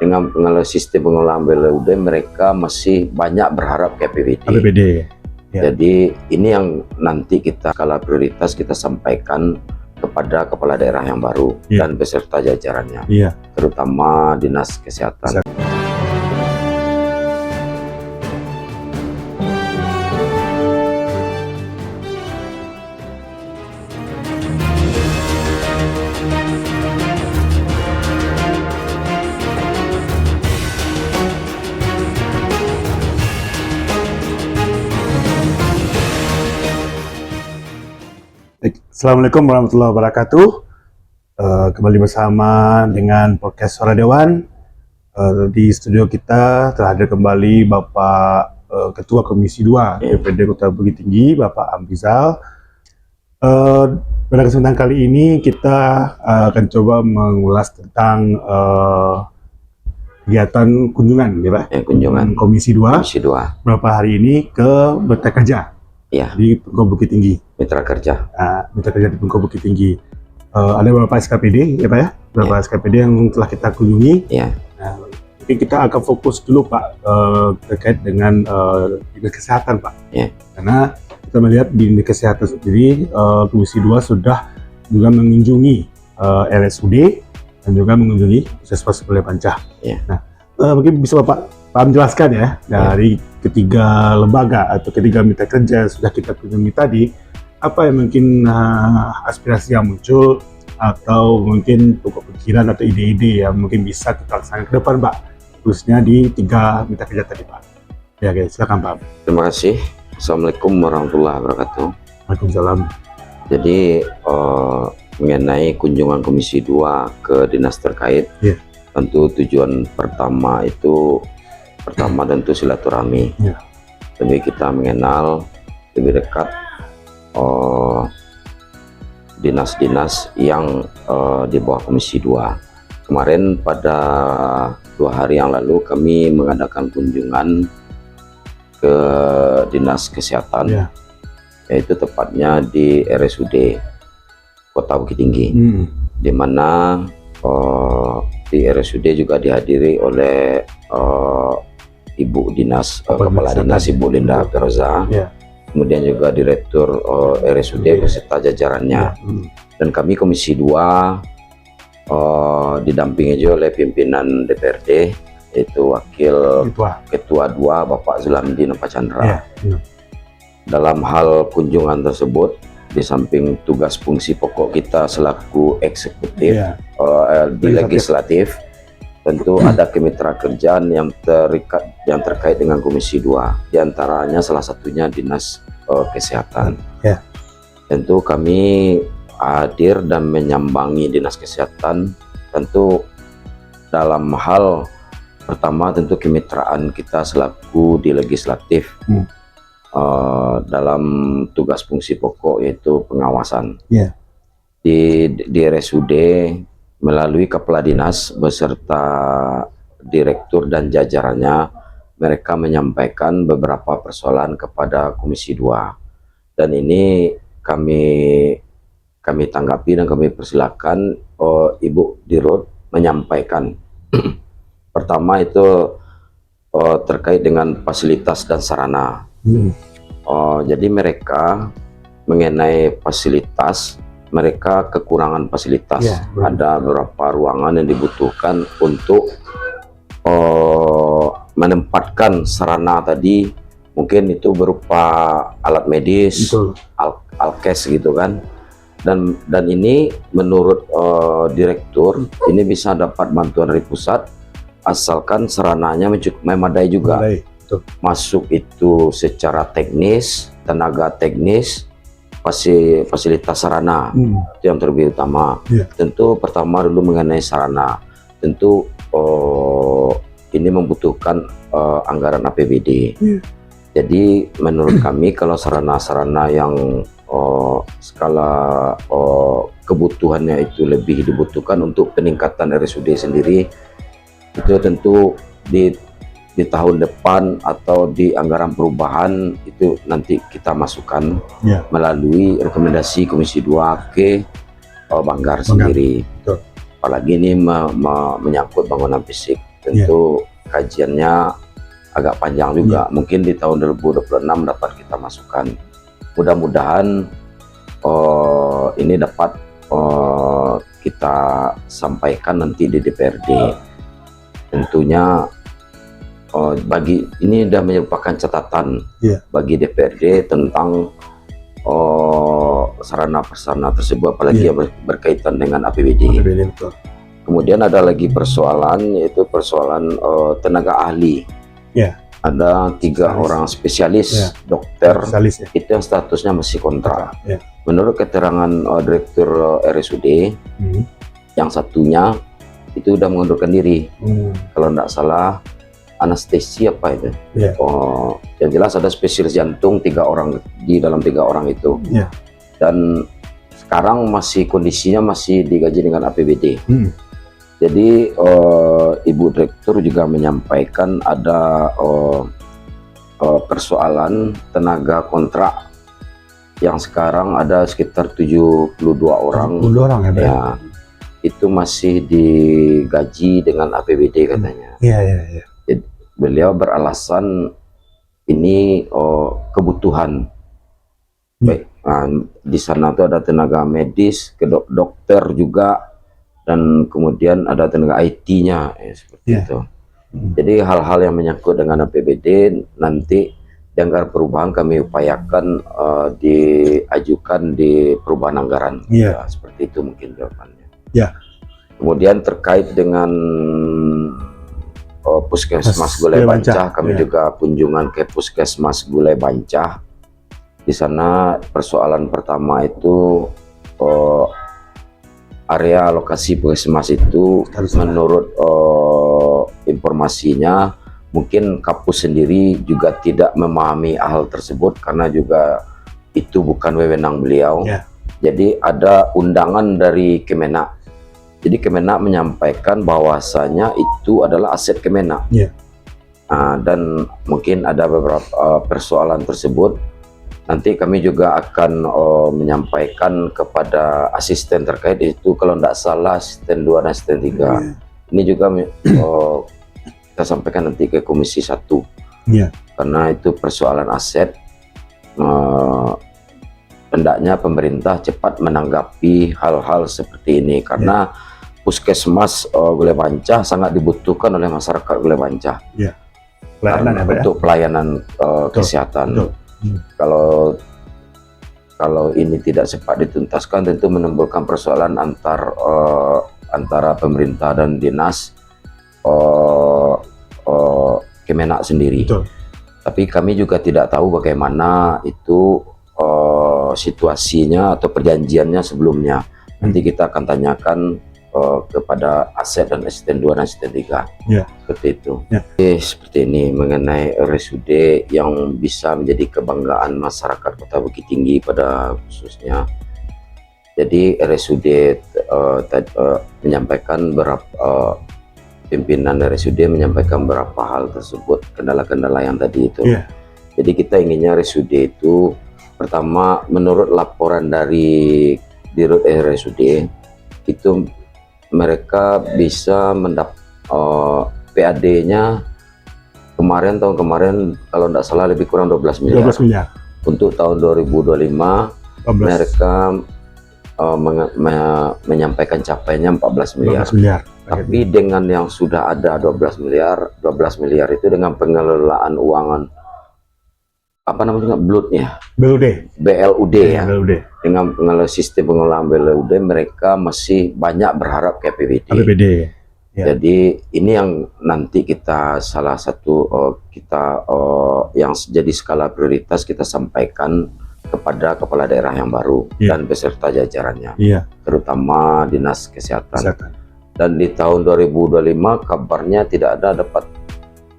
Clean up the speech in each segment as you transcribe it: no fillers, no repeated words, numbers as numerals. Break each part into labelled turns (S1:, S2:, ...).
S1: dengan sistem pengelolaan BLUD mereka masih banyak berharap ke APBD.
S2: Ya.
S1: Jadi ini yang nanti kita skala prioritas kita sampaikan kepada kepala daerah yang baru dan beserta jajarannya, terutama Dinas Kesehatan.
S2: Assalamualaikum warahmatullahi wabarakatuh. Kembali bersama dengan podcast Suara Dewan. Di studio kita telah hadir kembali Bapak Ketua Komisi 2 DPRD Kota Bukit Tinggi, Bapak Amrizal. Pada kesempatan kali ini kita akan coba mengulas tentang kegiatan kunjungan, ya Pak?
S1: Kunjungan
S2: Komisi 2 beberapa hari ini ke Mitra Kerja. Di Pemko Bukit Tinggi.
S1: Mitra kerja
S2: di Pemko Bukit Tinggi. Ada beberapa SKPD, ya Pak ya? Beberapa SKPD yang telah kita kunjungi. Nah, mungkin kita akan fokus dulu Pak terkait dengan Dinas Kesehatan Pak. Karena kita melihat di Dinas Kesehatan sendiri, Komisi 2 sudah juga mengunjungi RSUD dan juga mengunjungi Puskesmas Balai Pancah. Nah, mungkin bisa Bapak menjelaskan ya, dari ketiga lembaga atau ketiga mitra kerja sudah kita kunjungi tadi, apa yang mungkin aspirasi yang muncul atau mungkin pokok pikiran atau ide-ide yang mungkin bisa kita laksanakan ke depan Pak, khususnya di tiga mitra kerja tadi Pak. Ya guys, silakan Pak.
S1: Terima kasih. Assalamualaikum warahmatullahi wabarakatuh.
S2: Waalaikumsalam.
S1: Jadi mengenai kunjungan Komisi 2 ke dinas terkait, tentu tujuan pertama tentu silaturahmi. Demi kita mengenal lebih dekat dinas-dinas yang di bawah Komisi 2. Kemarin pada 2 hari yang lalu kami mengadakan kunjungan ke Dinas Kesehatan, yaitu tepatnya di RSUD Kota Bukit Tinggi, di mana di RSUD juga dihadiri oleh Ibu Dinas, Kepala Dinas Ibu Linda Feroza, kemudian juga Direktur RSUD beserta jajarannya. Dan kami Komisi 2 didampingi juga oleh pimpinan DPRD, yaitu Wakil Ketua 2 Bapak Zulamdi Nova Chandra. Dalam hal kunjungan tersebut, di samping tugas fungsi pokok kita selaku eksekutif di legislatif, tentu ada kemitra kerjaan yang terkait dengan Komisi 2, diantaranya salah satunya Dinas Kesehatan. Tentu kami hadir dan menyambangi Dinas Kesehatan, tentu dalam hal pertama tentu kemitraan kita selaku di legislatif dalam tugas fungsi pokok yaitu pengawasan. Di RSUD melalui Kepala Dinas beserta Direktur dan jajarannya, mereka menyampaikan beberapa persoalan kepada Komisi 2, dan ini kami tanggapi dan kami persilakan Ibu Dirut menyampaikan. Pertama itu terkait dengan fasilitas dan sarana. Jadi mereka mengenai fasilitas, mereka kekurangan fasilitas. Ada beberapa ruangan yang dibutuhkan untuk menempatkan sarana tadi, mungkin itu berupa alat medis, alkes gitu kan. Dan ini menurut Direktur ini bisa dapat bantuan dari pusat asalkan sarananya memadai juga. Masuk itu secara teknis, tenaga teknis, fasilitas sarana, itu yang terlebih utama. Tentu pertama dulu mengenai sarana, tentu ini membutuhkan anggaran APBD. Jadi menurut kami kalau sarana-sarana yang skala kebutuhannya itu lebih dibutuhkan untuk peningkatan RSUD sendiri, itu tentu di tahun depan atau di anggaran perubahan itu nanti kita masukkan melalui rekomendasi Komisi 2 ke Banggar sendiri. Apalagi ini menyangkut bangunan fisik tentu kajiannya agak panjang juga. Mungkin di tahun 2026 dapat kita masukkan. Mudah-mudahan ini dapat kita sampaikan nanti di DPRD. Tentunya bagi ini sudah merupakan catatan bagi DPRD tentang sarana prasarana tersebut, apalagi yang berkaitan dengan APBD. Kemudian ada lagi persoalan, yaitu persoalan tenaga ahli. Ada 3 orang spesialis dokter itu yang statusnya masih kontrak. Menurut keterangan Direktur RSUD, yang satunya itu udah mengundurkan diri. Kalau tidak salah anestesi apa itu. Yang jelas ada spesialis jantung 3 orang di dalam 3 orang itu. Dan sekarang masih kondisinya masih digaji dengan APBD. Jadi Ibu Direktur juga menyampaikan ada persoalan tenaga kontrak yang sekarang ada sekitar 72 orang. Ya, itu masih digaji dengan APBD katanya. Jadi, beliau beralasan ini kebutuhan. Baik, di sana tuh ada tenaga medis, dokter juga, dan kemudian ada tenaga IT-nya, seperti itu. Jadi hal-hal yang menyangkut dengan APBD nanti di anggaran perubahan kami upayakan diajukan di perubahan anggaran. Seperti itu mungkin jawabannya. Kemudian terkait dengan Puskesmas Gulai Bancah, kami juga kunjungan ke Puskesmas Gulai Bancah. Di sana persoalan pertama itu area lokasi puskesmas itu menurut informasinya mungkin Kapus sendiri juga tidak memahami hal tersebut karena juga itu bukan wewenang beliau. Jadi ada undangan dari Kemenak. Jadi Kemenak menyampaikan bahwasanya itu adalah aset Kemenak. Dan mungkin ada beberapa persoalan tersebut. Nanti kami juga akan menyampaikan kepada asisten terkait itu, kalau tidak salah asisten 2 dan asisten 3. Ini juga kita sampaikan nanti ke Komisi 1. Karena itu persoalan aset. Hendaknya pemerintah cepat menanggapi hal-hal seperti ini karena Puskesmas Gulai Bancah sangat dibutuhkan oleh masyarakat Gulai Bancah. Untuk pelayanan kesehatan. Kalau ini tidak cepat dituntaskan, tentu menimbulkan persoalan antara pemerintah dan dinas Kemenak sendiri. Tapi kami juga tidak tahu bagaimana itu situasinya atau perjanjiannya sebelumnya. Nanti kita akan tanyakan kepada aset dan asisten 2 dan asisten 3. Seperti itu. Seperti ini mengenai RSUD yang bisa menjadi kebanggaan masyarakat Kota Bukit Tinggi pada khususnya. Jadi RSUD menyampaikan pimpinan RSUD menyampaikan beberapa hal tersebut, kendala-kendala yang tadi itu. Jadi kita inginnya RSUD itu pertama, menurut laporan dari Dirut RSUD itu mereka bisa mendapat PAD-nya tahun kemarin kalau tidak salah lebih kurang 12 miliar. Untuk tahun 2025 mereka menyampaikan capaiannya 14 miliar. Tapi dengan yang sudah ada 12 miliar itu dengan pengelolaan uangan apa namanya BLUD ya. Dengan sistem pengelolaan BLUD mereka masih banyak berharap ke APBD. Jadi ini yang nanti kita salah satu yang jadi skala prioritas kita sampaikan kepada kepala daerah yang baru dan beserta jajarannya, terutama dinas kesehatan. Dan di tahun 2025 kabarnya tidak ada dapat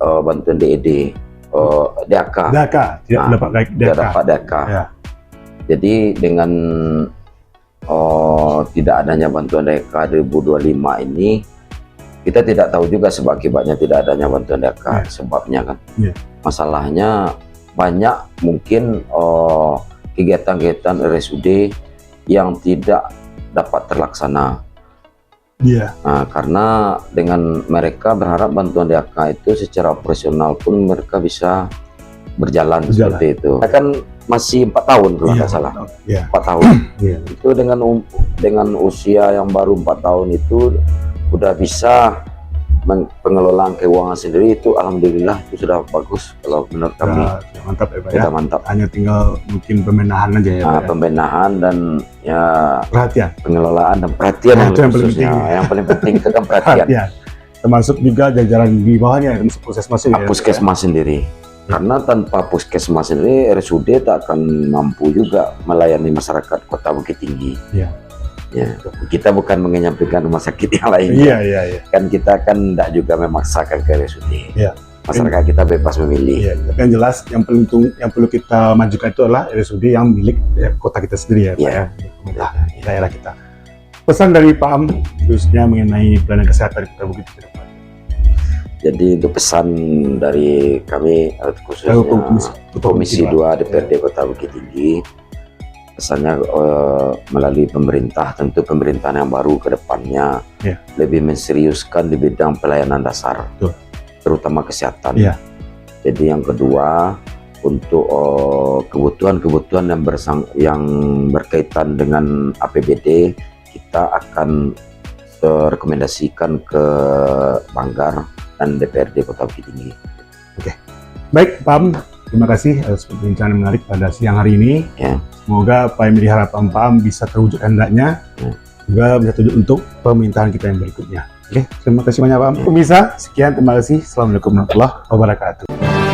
S1: bantuan DED. DAK tidak dapat DAK. Jadi dengan tidak adanya bantuan DAK 2025 ini, kita tidak tahu juga sebab akibatnya tidak adanya bantuan DAK. Sebabnya kan masalahnya banyak mungkin kegiatan-kegiatan RSUD yang tidak dapat terlaksana.
S2: Iya.
S1: Nah, karena dengan mereka berharap bantuan DAK itu secara operasional pun mereka bisa berjalan. Seperti itu. Kan masih 4 tahun kalau nggak salah. 4 tahun. Itu dengan usia yang baru 4 tahun itu udah bisa pengelolaan keuangan sendiri, itu alhamdulillah itu sudah bagus kalau menurut kami.
S2: Mantap ya Pak
S1: ya.
S2: Mantap. Hanya tinggal mungkin pembenahan aja ya Pak.
S1: Pembenahan dan ya
S2: perhatian,
S1: pengelolaan dan perhatian yang paling penting itu kan perhatian.
S2: Termasuk juga jajaran di bawahnya, puskesmas ya.
S1: Puskesmas sendiri. Karena tanpa puskesmas sendiri RSUD tak akan mampu juga melayani masyarakat Kota Bukit Tinggi. Ya, kita bukan menyampaikan rumah sakit yang lain. Kan kita kan tidak juga memaksakan ke RSUD. Masyarakat kita bebas memilih.
S2: Tapi yang jelas yang perlu kita majukan itu adalah RSUD yang milik kota kita sendiri ya Pak ya. Pemerintah daerah kita. Pesan dari Pak Am khususnya mengenai pelayanan kesehatan Kota Bukit Tinggi.
S1: Jadi itu pesan dari kami khususnya Komisi 2 DPRD Kota Bukit Tinggi. Pesannya melalui pemerintah, tentu pemerintahan yang baru ke depannya lebih menseriuskan di bidang pelayanan dasar, terutama kesehatan. Jadi yang kedua, untuk kebutuhan-kebutuhan yang berkaitan dengan APBD, kita akan rekomendasikan ke Banggar dan DPRD Kota Bukit Tinggi.
S2: Baik, Pak Am, terima kasih atas perbincangan menarik pada siang hari ini. Semoga apa yang menjadi harapan Pak Am bisa terwujud hendaknya, juga bisa terwujud untuk pemerintahan kita yang berikutnya. Terima kasih banyak Pak Am. Pemirsa, sekian, terima kasih. Assalamualaikum warahmatullahi wabarakatuh.